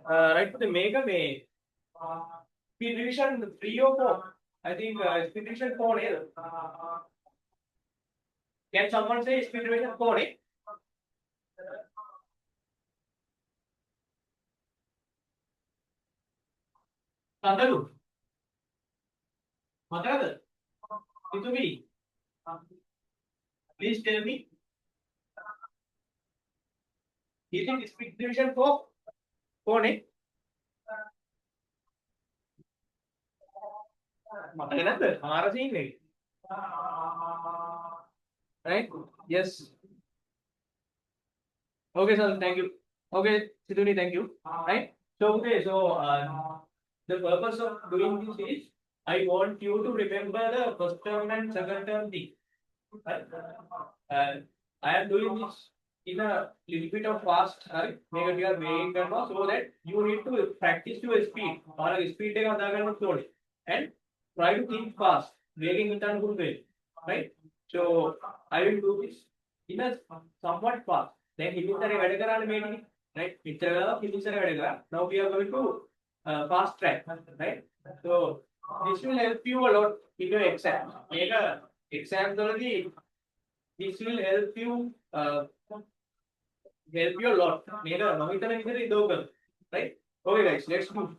Right, the mega may speed division 3 or 4. I think speed division 4. Can someone say speed division 4? Sandalu. Matada. Itu me. Please tell me. Is it speed division 4? 4 Right? Yes. Okay, sir. Thank you. Okay, Siduni, thank you. Right? So, okay, so the purpose of doing this is I want you to remember the first term and second term thing. Right? I am doing this in a little bit of fast, right? Maybe you are making so that you need to practice your speed or a speed and try to think fast, making it a good way. Right? So I will do this in a somewhat fast. Then right? Now we are going to fast track, right? So this will help you a lot in your exam. Make a exam already. This will help you a lot. Right? Okay, guys, let's move.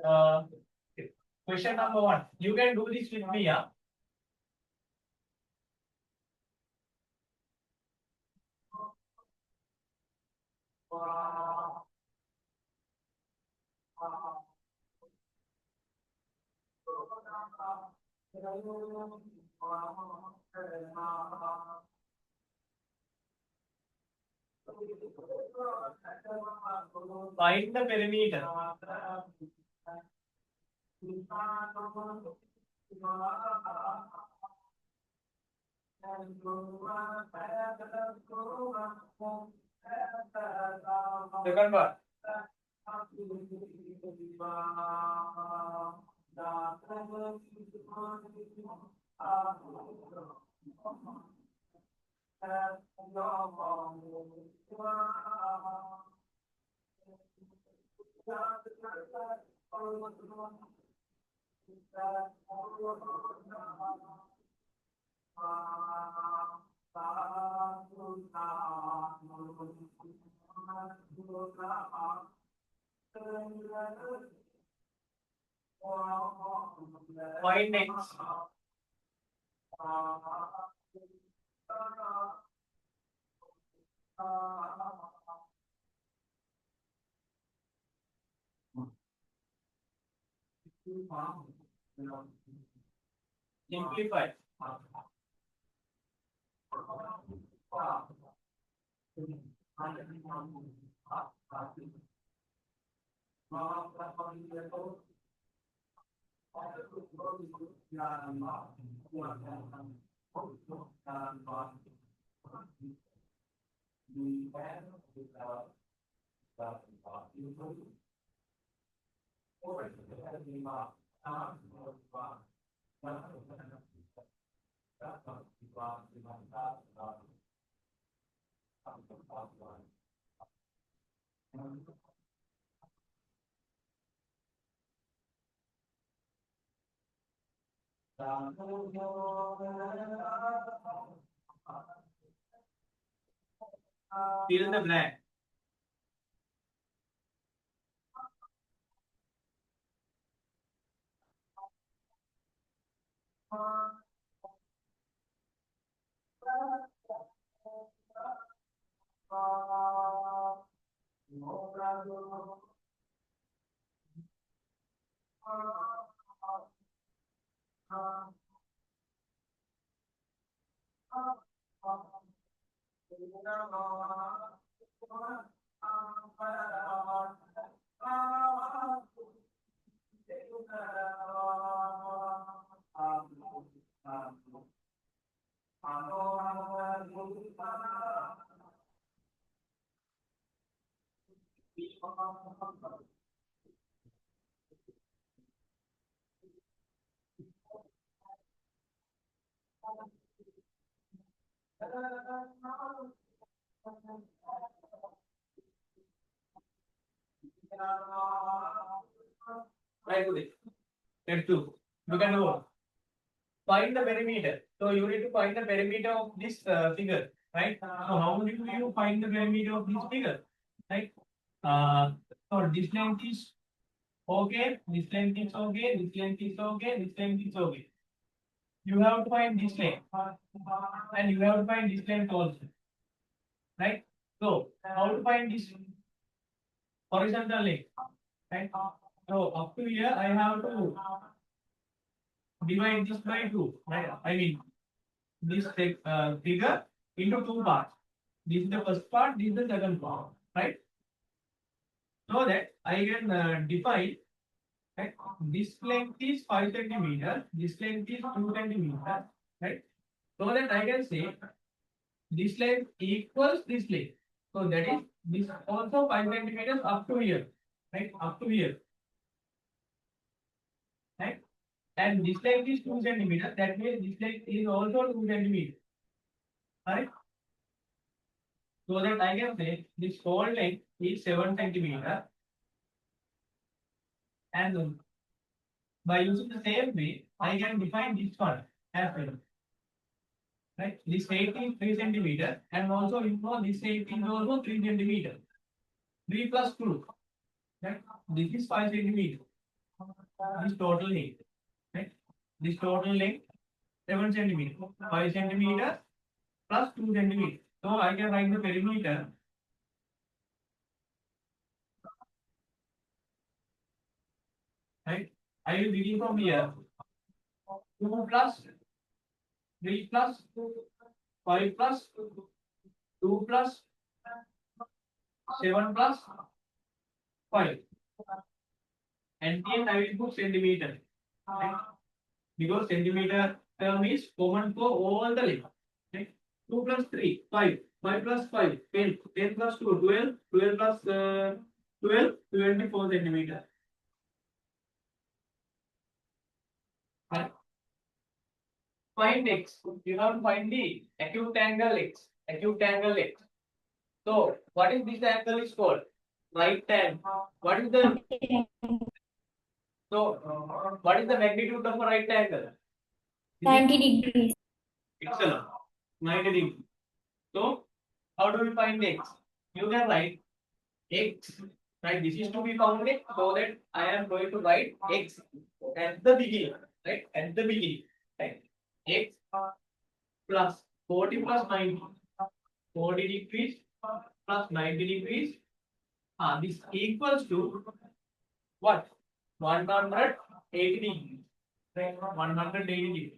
Uh, Question number 1. You can do this with me, yeah? Find the perimeter. Second part. Find next. Simplified. Fill in the blank. Right, let's do. Look at the word. Find the perimeter. So you need to find the perimeter of this figure, right? So how do you find the perimeter of this figure, right? So this length is okay, this length is okay, this length is okay, this length is okay. You have to find this length, and you have to find this length also, right? So how to find this horizontal length, right? So up to here I have to divide this by 2, right? I mean this figure into 2 parts. This is the first part, this is the second part, right? So that I can define, right? This length is 5 centimeter, this length is 2 centimeter, right? So that I can say this length equals this length. So that is this also 5 centimeters up to here, right? Up to here, right? And this length is 2 centimeters. That means this length is also 2 centimeters, right? So that I can say this whole length is 7 centimeters. And by using the same way, I can define this one as well. Right? This height is 3 centimeters, and also you know this height is also 3 centimeters. 3 plus 2. Right? This is 5 centimeters. This total height. Right? This total length 7 centimeters. 5 centimeters plus 2 centimeters. So I can write the perimeter. Right? I will begin from here. 2 plus 3 plus 5 plus 2 plus 7 plus 5. And then I will put centimeter. Right? Because centimeter term is common for all the length. Right? 2 plus 3, 5. 5 plus 5, 10. 10 plus 2, 12. 12 plus 12, 24 centimeter. Right? Find x. You have to find the acute angle x. Acute angle x. So, what is this angle is called? Right angle. What is the what is the magnitude of a right angle? 90 degrees. Excellent. 90 degrees. So, how do we find x? You can write x. Right. This is to be founded, so that I am going to write x at the beginning. Right. At the beginning. Right. X plus 40 plus 90. 40 degrees plus 90 degrees. This equals to what? 180 degrees. Right. 180 degrees.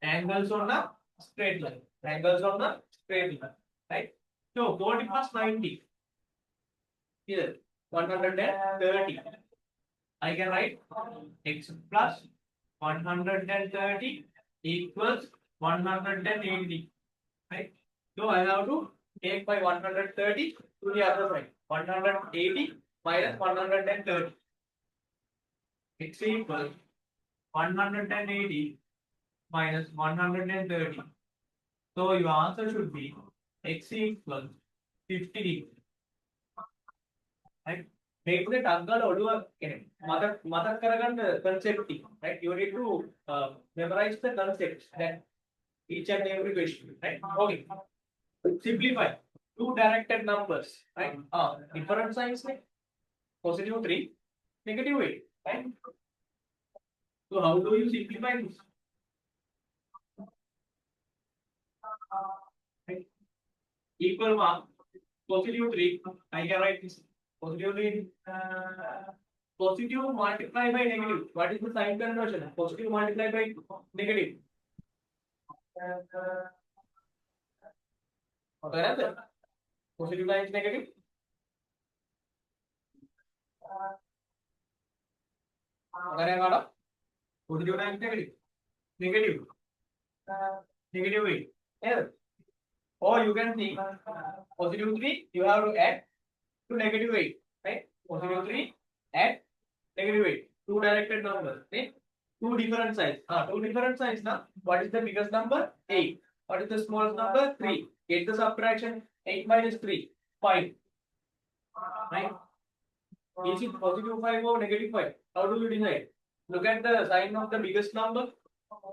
Angles on a straight line. Angles on a straight line. Right. So 40 plus 90. Here 130. I can write x plus 130 equals 180. Right. So I have to take by 130 to the other side. 180 minus 130. X equals 180 minus 130. So your answer should be x equals 50 degrees. Right? Make the angle or mother concept, right? You need to memorize the concepts that each and every question, right? Okay. Simplify. Two directed numbers, right? Different signs, like positive 3, negative 8, right? So how do you simplify this? Right? Equal mark, positive 3, I can write this. Positive 3, positive multiplied by negative. What is the sign conversion? Positive multiplied by negative. Okay, positive times negative. Positive times negative. Negative. Negative 8. Yeah. Or you can see positive 3, you have to add to negative 8. Right? Positive 3, add negative 8. Two directed numbers. Right? Two different signs. Two different signs now. What is the biggest number? 8. What is the smallest number? 3. Get the subtraction. 8 minus 3. 5. Right? Is it positive 5 or negative 5? How do you decide? Look at the sign of the biggest number.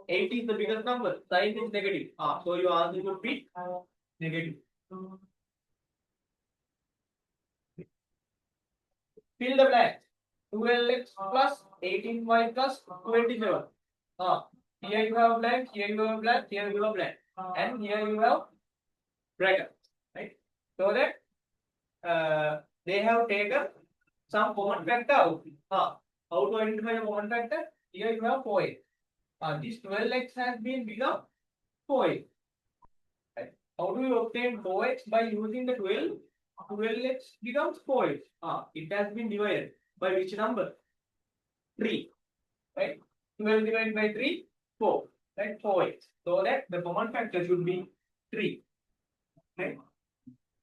8 is the biggest number. Sign is negative. So your answer would be negative. Fill the blank. 12x plus 18y plus 27. Here you have blank, here you have blank, here you have blank. And here you have bracket. Right? So that they have taken some common factor out. How to identify a common factor? Here you have 4x. This 12x has been become 4x. Right? How do you obtain 4x? By using the 12? 12x becomes 4x. It has been divided by which number? 3. Right? 12 divided by 3? 4. Right? 4x. So that the common factor should be 3. Right?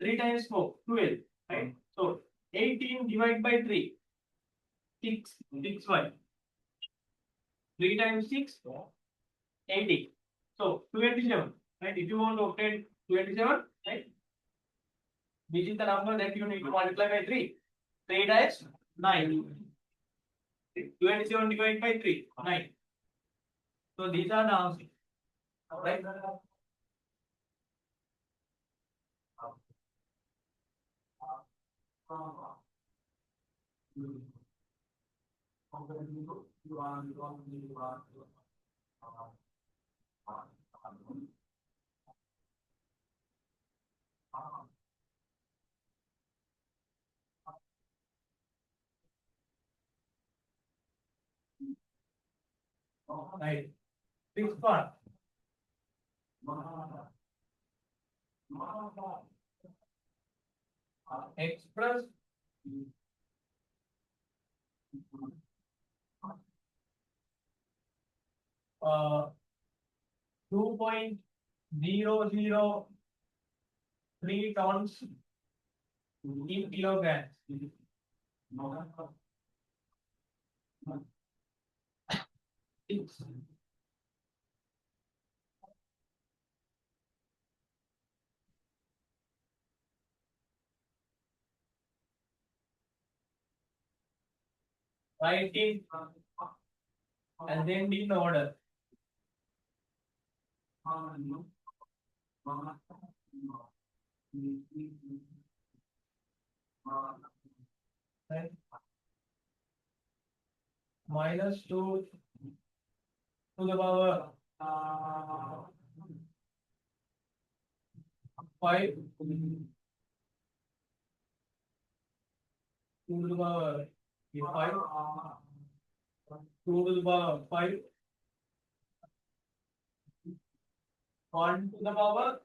3 times 4, 12. Right? So 18 divided by 3, 6, 6y. 3 times 6, 80. So 27. Right? If you want to obtain 27, right? Which is the number that you need to multiply by 3? 3 times 9. 27 divided by 3, 9. So these are the answers. Right? Right. Sixth one. Express 2.003 tons in kilograms. Six. Write it and then in order. Right? Minus 2 to the power 5 2 to the power 5 2 to the power 5 1 to the power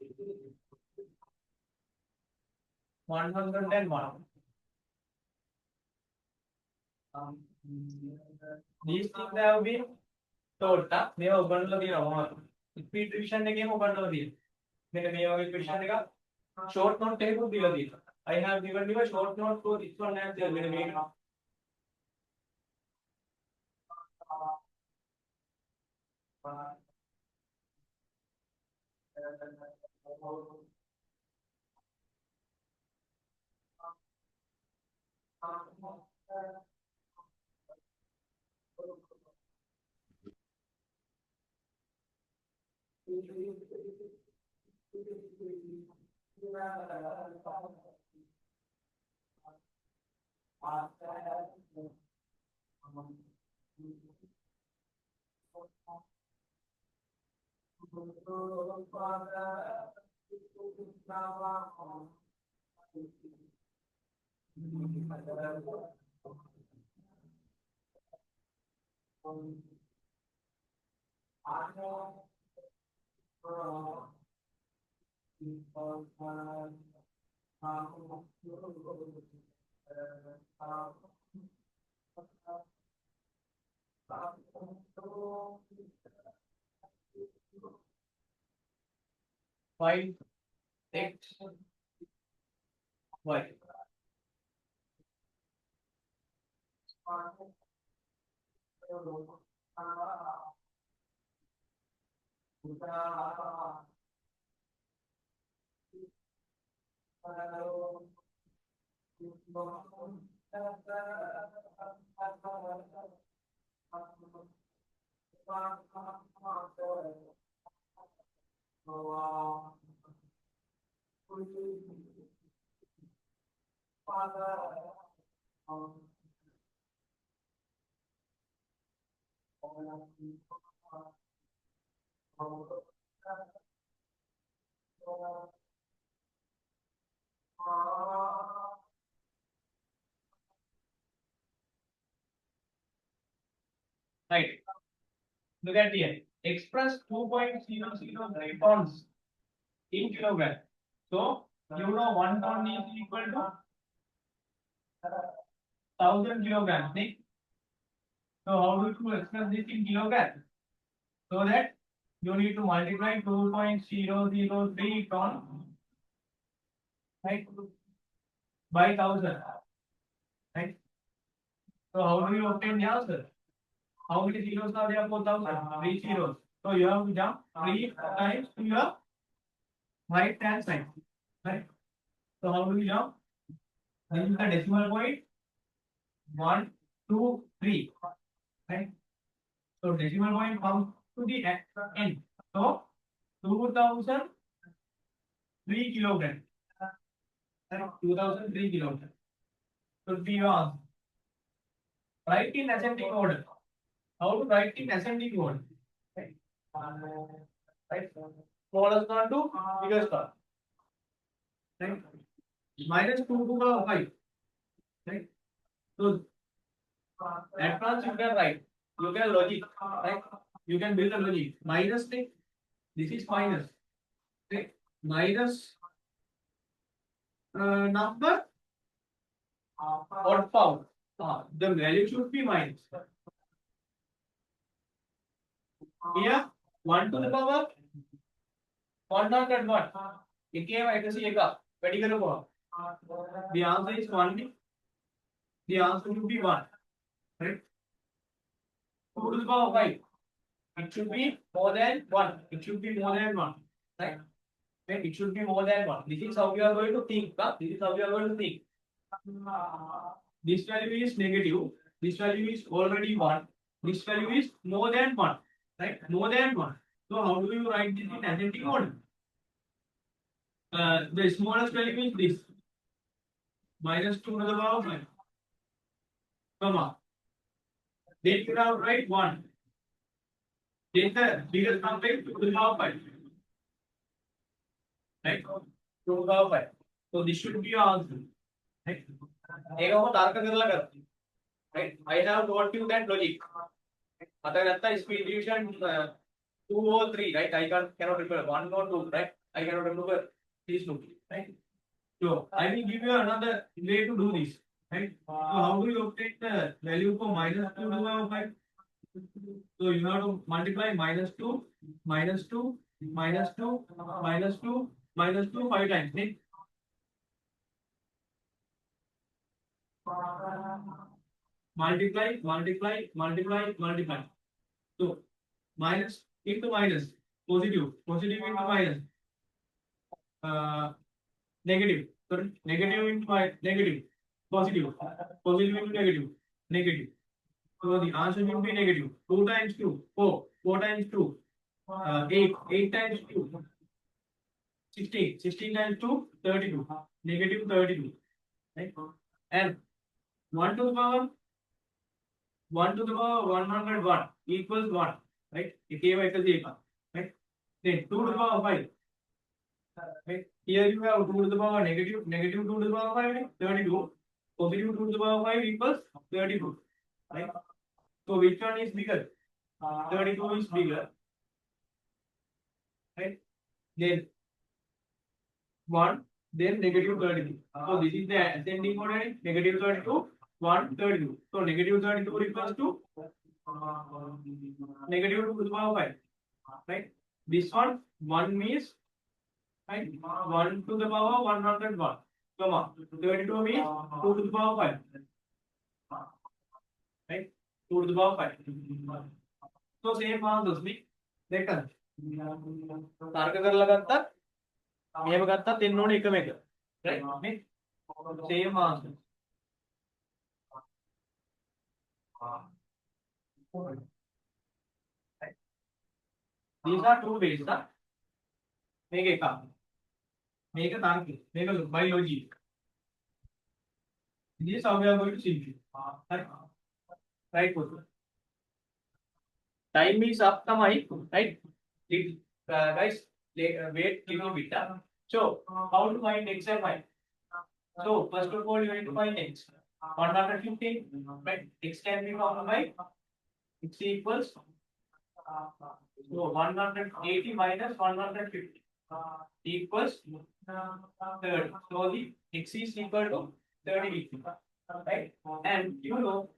101. These things have been taught. They have opened the speed revision again opened the question short note table. I have given you a short note for this one and the remaining. Five X Y. Right. Look at here. Express 2.003 tons in kilogram. So you know 1 ton is equal to 1000 kilograms. See? So how do you express this in kilogram? So that you need to multiply 2.003 ton, right, by 1000. Right. So how do you obtain the answer? How many zeros are there for 1000? 3 zeros. So you have to jump 3 times to your right hand side. Right. So how do you jump? This is the decimal point. 1, 2, 3. Right. So decimal point comes to the end. So 2003 kilograms. 2003 kilograms. Should be your answer. Write in ascending order. How to write in ascending order? Right. Right. Smallest one to biggest one. Right. Minus 2 to the 5. Right. So at first you can write. You can logic. Right. You can build a logic. Minus thing. This is minus. Right. Minus number odd power. The value should be minus. Here 1 to the power 101. It came I can see particular power. The answer is 1. The answer should be 1. Right? 2 to the power 5. It should be more than 1. It should be more than 1. Right? Right? It should be more than 1. This is how you are going to think. This is how you are going to think. This value is negative. This value is already 1. This value is more than 1. Right? More than 1. So how do you write this in ascending order? The smallest value is this. Minus 2 to the power 5. Comma. Then you have write 1. Take the biggest number 2 to the power 5. Right? 2 to the power 5. So this should be your answer. Right? Right? I have taught you that logic. Is speed division 2 or 3, right? I cannot remember 1 or 2, right? I cannot remember these two, right? So I will give you another way to do this, right? So how do you obtain the value for minus 2 to the power 5? So you have to multiply minus 2, minus 2, minus 2, minus 2, minus 2 5 times, right? Multiply, multiply, multiply, multiply. So minus into minus, positive, positive into minus, negative, sorry, negative into negative, positive, positive into negative, negative. So the answer will be negative. 2 times 2, 4, 4 times 2, 8, 8 times 2, 16, 16 times 2, 32, negative 32, right? And 1 to the power 101 equals 1, right? It gave equals 8, right? Then 2 to the power 5, right? Here you have 2 to the power negative, negative 2 to the power 5, right? 32. Positive 2 to the power 5 equals 32, right? So which one is bigger? 32 is bigger, right? Then 1, then negative 32. So this is the ascending order, negative 32, 1, 32. So negative 32 equals to negative 2 to the power 5, right? This one, 1 means, right? 1 to the power 101, comma, 32 means 2 to the power 5, right? 2 to the power 5. So same answers me. Second. තර්ක කරලා ගත්තා. මෙහෙම ගත්තා 3 ඕනේ එකම එක. Right? Okay. Same answer. Right. These are two ways. Make a car. Make a tank. Make a biology. This is how we are going to simplify. Right? Right. Time is up, right? Guys, wait little bit. So, how to find x and y? So, first of all, you need to find x. 115, right? X can be found by x equals so 180 minus 150 equals 30. So, the x is equal to 30 degree, right? And you know,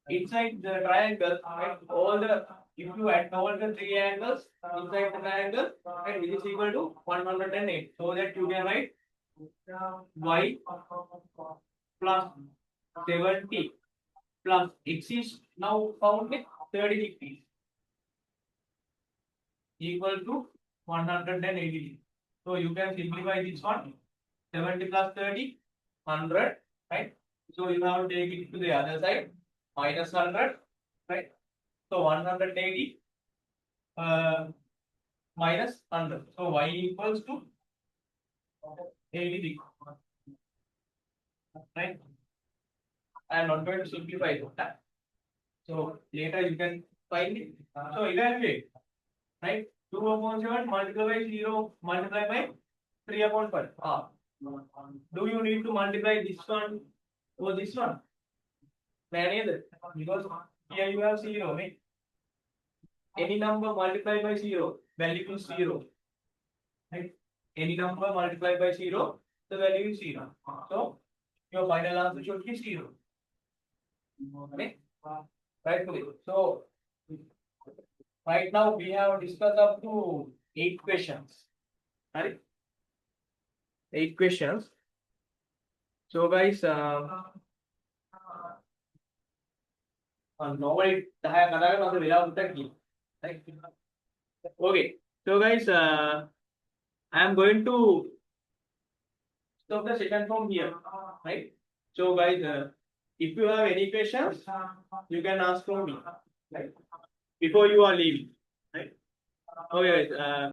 inside the triangle, right? All the if you add all the three angles inside the triangle, right, which is equal to 108. So that you can write y plus 70 plus x is now found with 30 degrees equal to 180. So you can simplify this one. 70 plus 30, 100, right? So you have to take it to the other side, minus 100, right? So 180 minus 100. So y equals to 80 degrees, right? I am not going to simplify it. So later you can find it. So evaluate, right? 2 upon 7 multiplied by 0 multiplied by 3 upon 5. Do you need to multiply this one or this one? Neither. Because here you have 0, right? Any number multiplied by 0, value is 0. Right? Any number multiplied by 0, the value is 0. So your final answer should be 0. Okay? Right? So right now we have discussed up to 8 questions. Right? 8 questions. So guys, normally right? Okay. So guys, I am going to stop the session from here, right? So guys, if you have any questions, you can ask from me, right? Before you are leaving, right? Okay, guys.